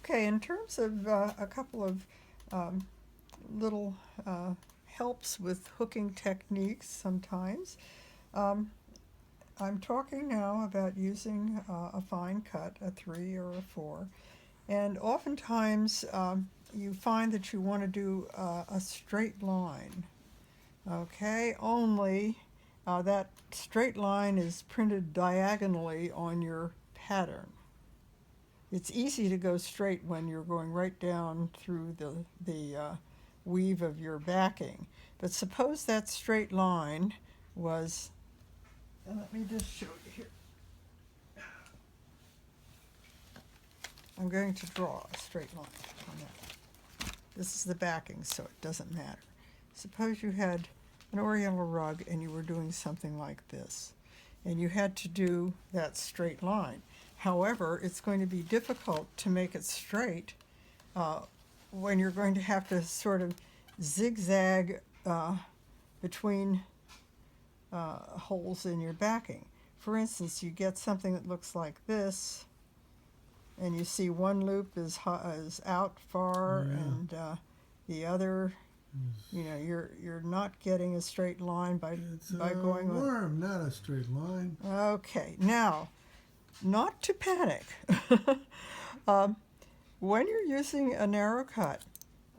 Okay, in terms of a couple of um, little helps with hooking techniques sometimes, um, I'm talking now about using a fine cut, a 3 or a 4, and oftentimes you find that you want to do a straight line, okay, only that straight line is printed diagonally on your pattern. It's easy to go straight when you're going right down through the weave of your backing. But suppose that straight line was, and let me just show you here. I'm going to draw a straight line on that. This is the backing, so it doesn't matter. Suppose you had an Oriental rug and you were doing something like this, and you had to do that straight line. However, it's going to be difficult to make it straight when you're going to have to sort of zigzag between holes in your backing. For instance, you get something that looks like this, and you see one loop is out far, Yeah. and the other, you're not getting a straight line by It's going a worm, not a straight line. Okay, now, not to panic. When you're using a narrow cut,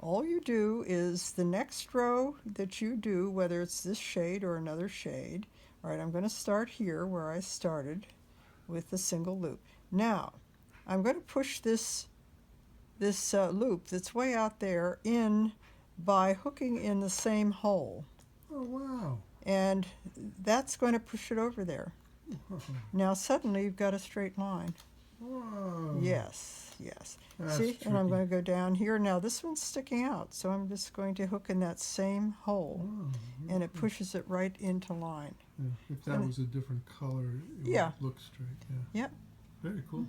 all you do is the next row that you do, whether it's this shade or another shade. All right, I'm going to start here where I started with the single loop. Now, I'm going to push this loop that's way out there in by hooking in the same hole. Oh, wow. And that's going to push it over there. Now suddenly you've got a straight line. Whoa. Yes, yes. That's See, tricky. and I'm going to go down here. Now this one's sticking out, so I'm just going to hook in that same hole, Oh, and it pushes it right into line. yeah. If that and was a different color, it Yeah. would look straight. Yeah. Yep. Very cool.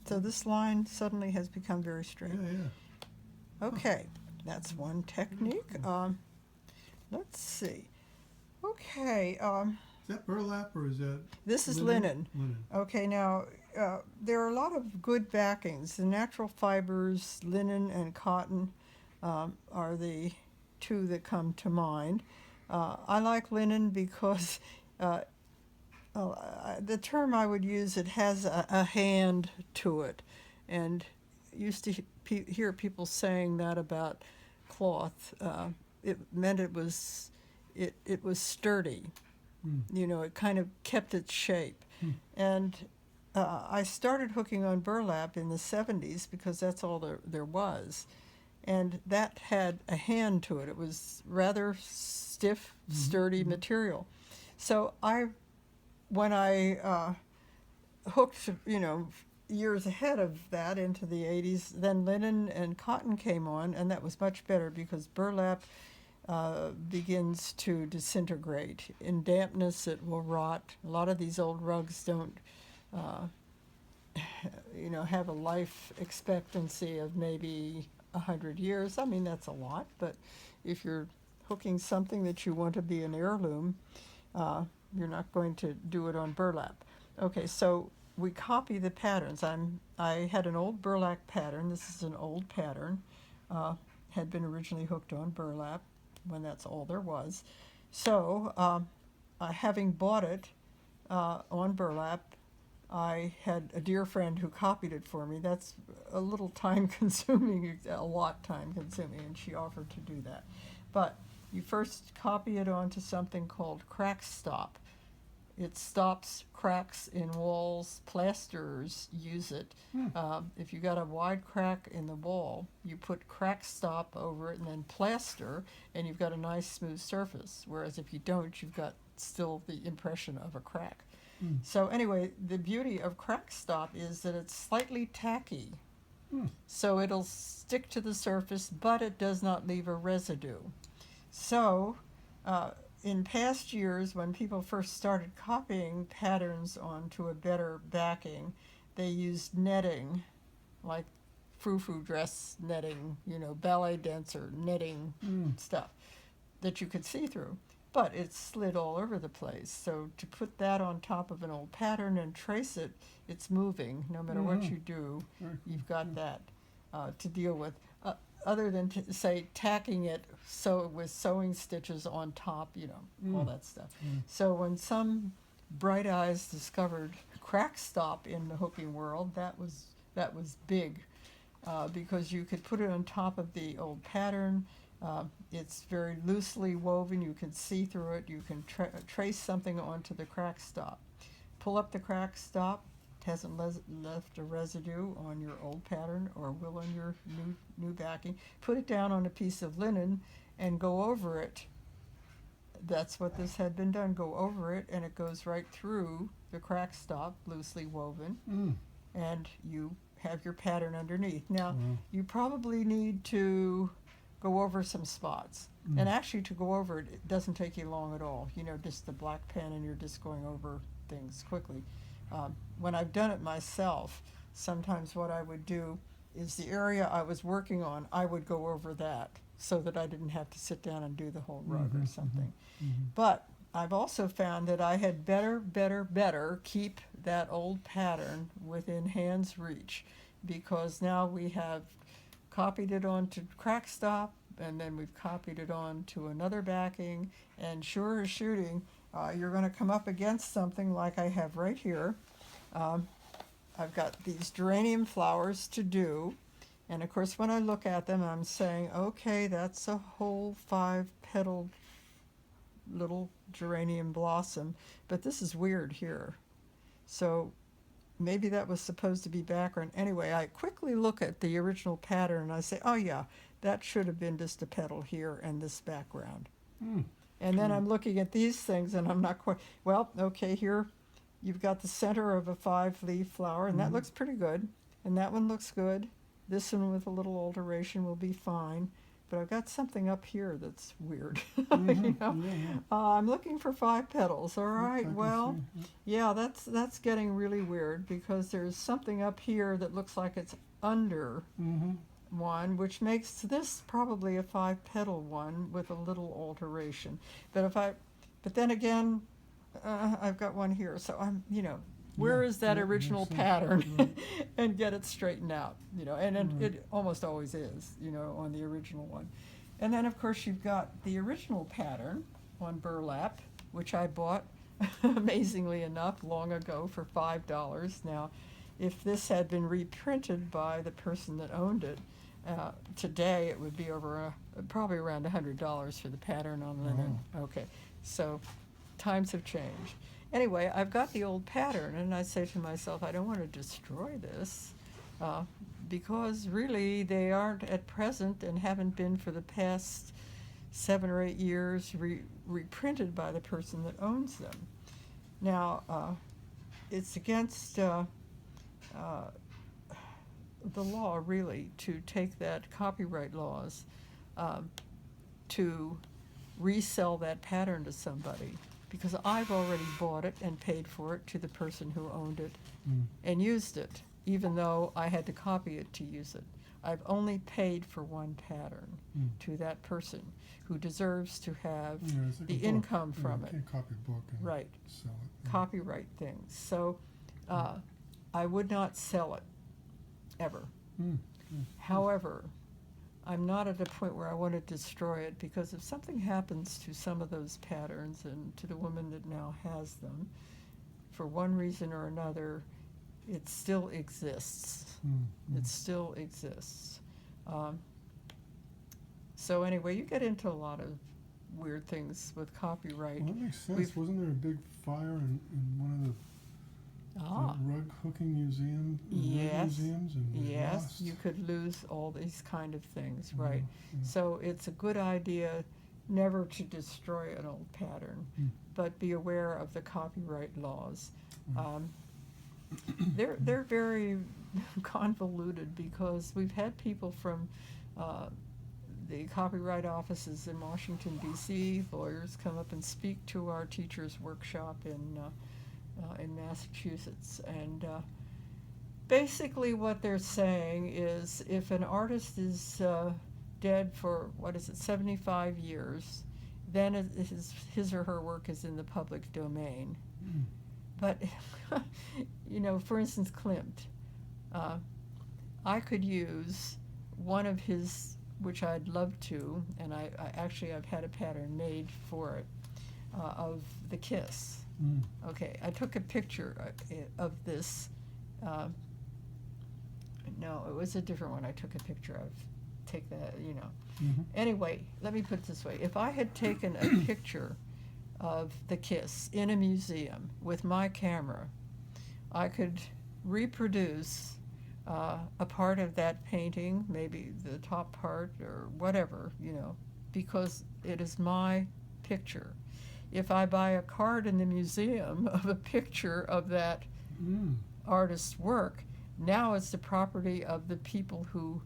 So this line suddenly has become very straight. Yeah, yeah. Okay, that's one technique. Let's see. Okay, Is that burlap or is that this is linen. Linen. Okay, now there are a lot of good backings. The natural fibers, linen and cotton, are the two that come to mind. I like linen because the term I would use, it has a hand to it, and used to hear people saying that about cloth. It meant it was sturdy. It kind of kept its shape. And I started hooking on burlap in the 70s because that's all there was. And that had a hand to it. It was rather stiff, sturdy material. So when I hooked, years ahead of that into the 80s, then linen and cotton came on, and that was much better because burlap begins to disintegrate. In dampness, it will rot. A lot of these old rugs don't, have a life expectancy of maybe 100 years. I mean, that's a lot, but if you're hooking something that you want to be an heirloom, you're not going to do it on burlap. Okay, so we copy the patterns. I had an old burlap pattern. This is an old pattern. Had been originally hooked on burlap when that's all there was. So having bought it on burlap, I had a dear friend who copied it for me. That's a little time consuming, a lot time consuming, and she offered to do that. But you first copy it onto something called Crack Stop. It stops cracks in walls. Plasterers use it. If you got a wide crack in the wall, you put Crack Stop over it and then plaster, and you've got a nice smooth surface. Whereas if you don't, you've got still the impression of a crack. So anyway, the beauty of Crack Stop is that it's slightly tacky. So it'll stick to the surface, but it does not leave a residue. So in past years, when people first started copying patterns onto a better backing, they used netting, like frou-frou dress netting, ballet dancer netting stuff that you could see through. But it slid all over the place. So to put that on top of an old pattern and trace it, it's moving. No matter what you do, you've got that. to deal with, other than say tacking it so with sewing stitches on top, all that stuff. So when some bright eyes discovered crack stop in the hooking world, that was big, because you could put it on top of the old pattern. It's very loosely woven. You can see through it. You can trace something onto the crack stop. Pull up the crack stop. It hasn't left a residue on your old pattern or will on your new backing. Put it down on a piece of linen and go over it. That's what this had been done. Go over it, and it goes right through the crack stop, loosely woven, and you have your pattern underneath. Now, you probably need to go over some spots. And actually, to go over it, it doesn't take you long at all. Just the black pen, and you're just going over things quickly. When I've done it myself, sometimes what I would do is the area I was working on, I would go over that so that I didn't have to sit down and do the whole rug or something. But I've also found that I had better keep that old pattern within hand's reach, because now we have copied it onto crack stop, and then we've copied it on to another backing, and sure as shooting, you're going to come up against something like I have right here. I've got these geranium flowers to do, and of course when I look at them, I'm saying, okay, that's a whole 5-petaled little geranium blossom, but this is weird here. So maybe that was supposed to be background. Anyway, I quickly look at the original pattern and I say, oh yeah, that should have been just a petal here and this background. And then I'm looking at these things and I'm not quite, well, okay, here you've got the center of a 5-leaf flower, and that looks pretty good. And that one looks good. This one with a little alteration will be fine. But I've got something up here that's weird. I'm looking for 5 petals. All right, well, yeah, that's getting really weird, because there's something up here that looks like it's under one, which makes this probably a 5-petal one with a little alteration. But then again, I've got one here, so I'm, where is that original pattern? And get it straightened out, and it almost always is, on the original one. And then of course you've got the original pattern on burlap, which I bought amazingly enough long ago for $5. Now, if this had been reprinted by the person that owned it, today it would be over probably around $100 for the pattern on linen. Okay, so times have changed. Anyway, I've got the old pattern, and I say to myself, I don't want to destroy this, because really they aren't at present and haven't been for the past 7 or 8 years reprinted by the person that owns them. Now, it's against the law, really, to take that copyright laws to resell that pattern to somebody, because I've already bought it and paid for it to the person who owned it and used it, even though I had to copy it to use it. I've only paid for one pattern to that person who deserves to have the income from it. You can't copy a book and Right. sell it. Copyright things. So I would not sell it, ever. However, I'm not at a point where I want to destroy it, because if something happens to some of those patterns and to the woman that now has them, for one reason or another, it still exists. It still exists. So anyway, you get into a lot of weird things with copyright. Well, that makes sense. Wasn't there a big fire in one of the rug hooking museums? Yes. And Yes, lost? you could lose all these kind of things, right? So it's a good idea never to destroy an old pattern, but be aware of the copyright laws. They're very convoluted, because we've had people from the copyright offices in Washington, D.C., lawyers come up and speak to our teachers' workshop in Massachusetts, and basically what they're saying is, if an artist is dead for 75 years, then his or her work is in the public domain. But for instance, Klimt, I could use one of his, which I'd love to, and I've had a pattern made for it, of the kiss. Mm. Okay, I took a picture of this. No, it was a different one I took a picture of. Take that, you know. Mm-hmm. Anyway, let me put it this way. If I had taken a picture of the kiss in a museum with my camera, I could reproduce a part of that painting, maybe the top part or whatever, you know, because it is my picture. If I buy a card in the museum of a picture of that artist's work, now it's the property of the people who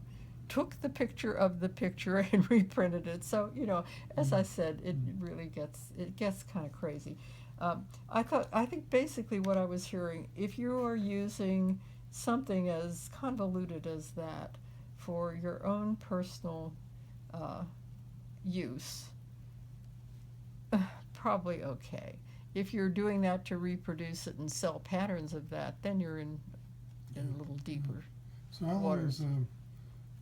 took the picture of the picture and reprinted it. So, you know, as I said, it really gets kind of crazy. I think basically what I was hearing, if you are using something as convoluted as that for your own personal use, probably okay. If you're doing that to reproduce it and sell patterns of that, then you're in a little deeper. So how long waters. has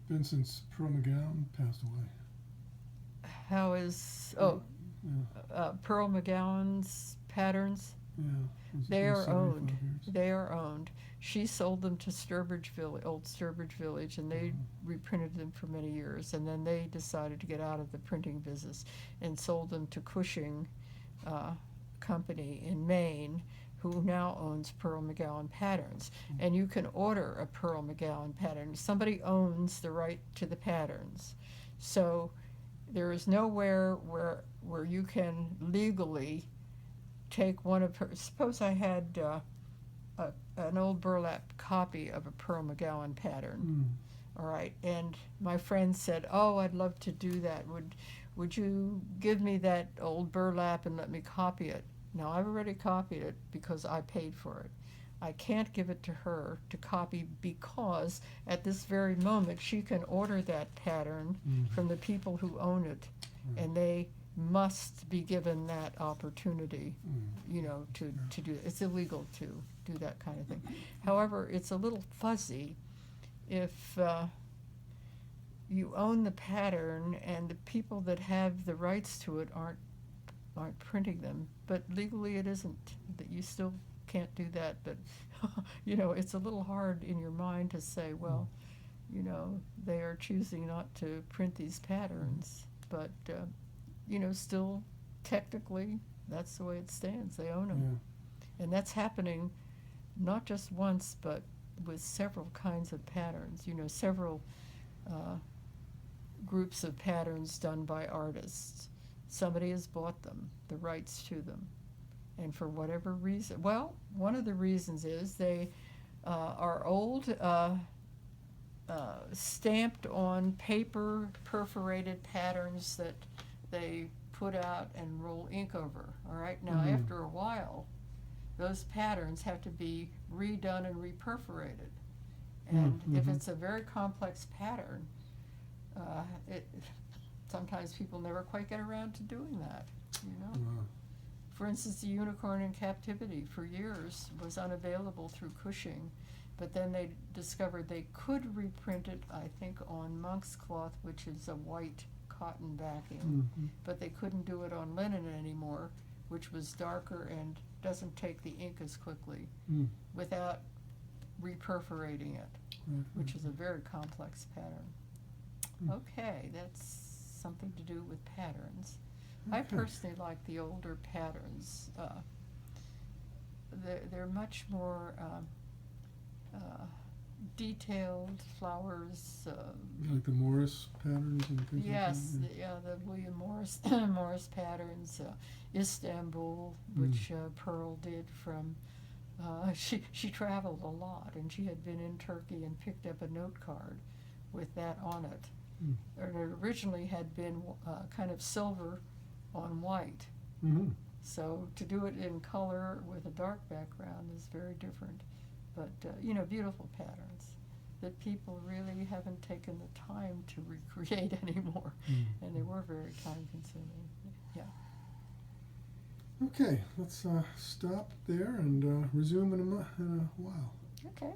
been since Pearl McGowan passed away? How is Yeah. Pearl McGowan's patterns? Yeah. Was it They are 75 owned. years? They are owned. She sold them to Sturbridge Village, old Sturbridge Village, and they reprinted them for many years. And then they decided to get out of the printing business and sold them to Cushing Company in Maine, who now owns Pearl McGowan Patterns. And you can order a Pearl McGowan pattern. Somebody owns the right to the patterns. So there is nowhere where you can legally take one of her. Suppose I had an old burlap copy of a Pearl McGowan pattern. All right, and my friend said, "Oh, I'd love to do that. Would you give me that old burlap and let me copy it?" Now, I've already copied it because I paid for it. I can't give it to her to copy because at this very moment she can order that pattern from the people who own it, and they must be given that opportunity, you know, to do it. It's illegal to do that kind of thing. However, it's a little fuzzy if you own the pattern and the people that have the rights to it aren't printing them, but legally it isn't, that you still can't do that. But you know, it's a little hard in your mind to say, well, you know, they are choosing not to print these patterns, but you know, still technically that's the way it stands. They own them. And that's happening not just once, but with several kinds of patterns, you know, several groups of patterns done by artists. Somebody has bought them, the rights to them. And for whatever reason, well, one of the reasons is they are old, stamped on paper, perforated patterns that they put out and roll ink over. All right, now after a while, those patterns have to be redone and reperforated. And if it's a very complex pattern, sometimes people never quite get around to doing that, you know. For instance, the Unicorn in Captivity for years was unavailable through Cushing, but then they discovered they could reprint it, I think, on monk's cloth, which is a white cotton backing, but they couldn't do it on linen anymore, which was darker and doesn't take the ink as quickly without reperforating it, which is a very complex pattern. Okay, that's something to do with patterns. I personally like the older patterns. They're much more detailed flowers. Like the Morris patterns and things Yes, like that? the William Morris Morris patterns, Istanbul, which Pearl did from. She traveled a lot, and she had been in Turkey and picked up a note card with that on it. And it originally had been kind of silver on white. So to do it in color with a dark background is very different. But, you know, beautiful patterns that people really haven't taken the time to recreate anymore. And they were very time consuming. Yeah. Okay, let's stop there and resume in a while. Okay.